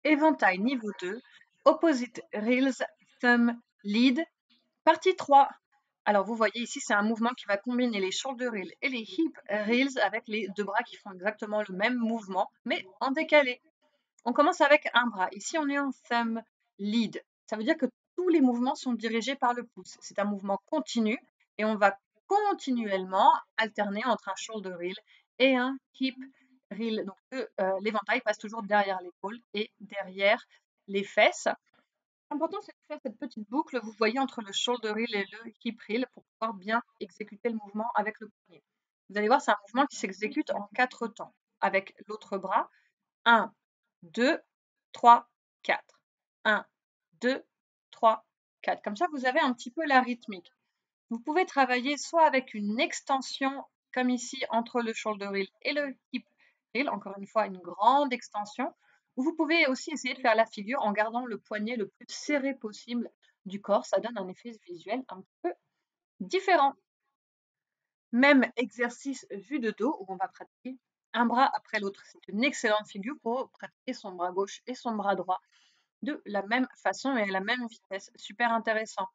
Éventail niveau 2, Opposite Reels, Thumb, Lead, partie 3. Alors vous voyez ici, c'est un mouvement qui va combiner les shoulder reels et les hip reels avec les deux bras qui font exactement le même mouvement, mais en décalé. On commence avec un bras. Ici, on est en thumb lead. Ça veut dire que tous les mouvements sont dirigés par le pouce. C'est un mouvement continu et on va continuellement alterner entre un shoulder reel et un hip reel. Donc, l'éventail passe toujours derrière l'épaule et derrière les fesses. L'important, c'est de faire cette petite boucle, vous voyez, entre le shoulder reel et le hip reel pour pouvoir bien exécuter le mouvement avec le poignet. Vous allez voir, c'est un mouvement qui s'exécute en 4 temps. Avec l'autre bras, 1, 2, 3, 4. 1, 2, 3, 4. Comme ça, vous avez un petit peu la rythmique. Vous pouvez travailler soit avec une extension, comme ici, entre le shoulder reel et le hip reel, encore une fois, une grande extension. Ou vous pouvez aussi essayer de faire la figure en gardant le poignet le plus serré possible du corps. Ça donne un effet visuel un petit peu différent. Même exercice vu de dos où on va pratiquer un bras après l'autre. C'est une excellente figure pour pratiquer son bras gauche et son bras droit de la même façon et à la même vitesse. Super intéressant.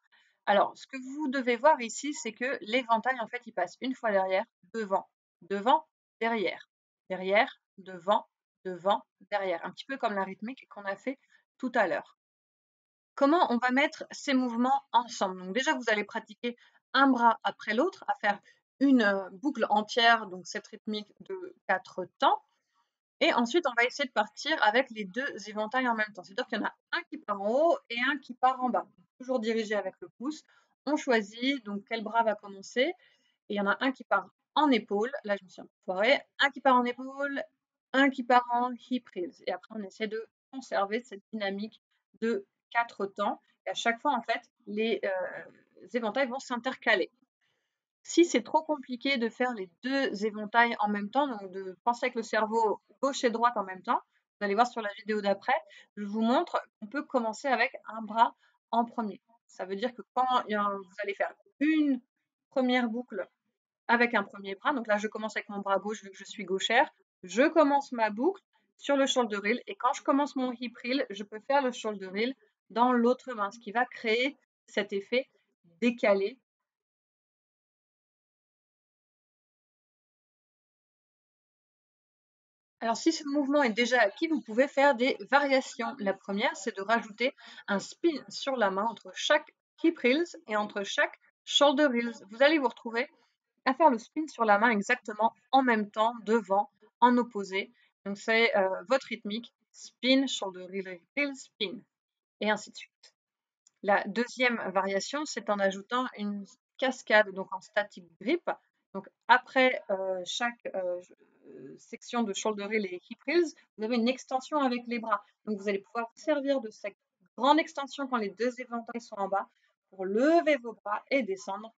Alors, ce que vous devez voir ici, c'est que l'éventail, en fait, il passe une fois derrière, devant, devant, derrière, derrière, devant, devant, derrière. Un petit peu comme la rythmique qu'on a fait tout à l'heure. Comment on va mettre ces mouvements ensemble? Donc déjà, vous allez pratiquer un bras après l'autre à faire une boucle entière, donc cette rythmique de 4 temps. Et ensuite, on va essayer de partir avec les deux éventails en même temps. C'est-à-dire qu'il y en a un qui part en haut et un qui part en bas. Toujours dirigé avec le pouce. On choisit donc quel bras va commencer. Et il y en a un qui part en épaule. Là, je me suis un peu foirée. Un qui part en épaule, un qui part en hip raise. Et après, on essaie de conserver cette dynamique de 4 temps. Et à chaque fois, en fait, les éventails vont s'intercaler. Si c'est trop compliqué de faire les deux éventails en même temps, donc de penser avec le cerveau gauche et droite en même temps, vous allez voir sur la vidéo d'après, je vous montre qu'on peut commencer avec un bras en premier. Ça veut dire que quand vous allez faire une première boucle avec un premier bras, donc là je commence avec mon bras gauche vu que je suis gauchère, je commence ma boucle sur le shoulder reel et quand je commence mon hip reel, je peux faire le shoulder reel dans l'autre main, ce qui va créer cet effet décalé. Alors, si ce mouvement est déjà acquis, vous pouvez faire des variations. La première, c'est de rajouter un spin sur la main entre chaque hip reels et entre chaque shoulder reels. Vous allez vous retrouver à faire le spin sur la main exactement en même temps, devant, en opposé. Donc, c'est votre rythmique, spin, shoulder reel, reel, spin, et ainsi de suite. La deuxième variation, c'est en ajoutant une cascade, donc en static grip. Donc après chaque section de shoulder reel et hip reels, vous avez une extension avec les bras. Donc vous allez pouvoir vous servir de cette grande extension quand les deux éventails sont en bas pour lever vos bras et descendre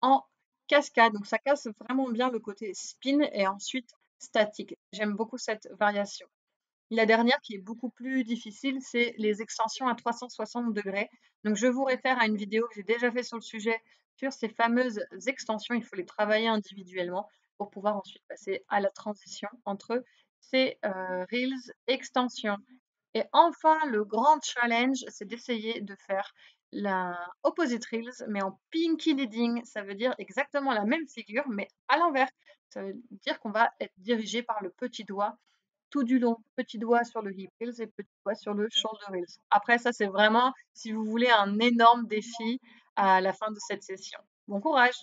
en cascade. Donc ça casse vraiment bien le côté spin et ensuite statique. J'aime beaucoup cette variation. La dernière qui est beaucoup plus difficile, c'est les extensions à 360 degrés. Donc je vous réfère à une vidéo que j'ai déjà fait sur le sujet sur ces fameuses extensions. Il faut les travailler individuellement pour pouvoir ensuite passer à la transition entre ces reels extensions. Et enfin, le grand challenge, c'est d'essayer de faire la opposite reels, mais en pinky leading. Ça veut dire exactement la même figure, mais à l'envers. Ça veut dire qu'on va être dirigé par le petit doigt tout du long, petit doigt sur le hip reels et petit doigt sur le shoulder reels. Après, ça, c'est vraiment, si vous voulez, un énorme défi à la fin de cette session. Bon courage!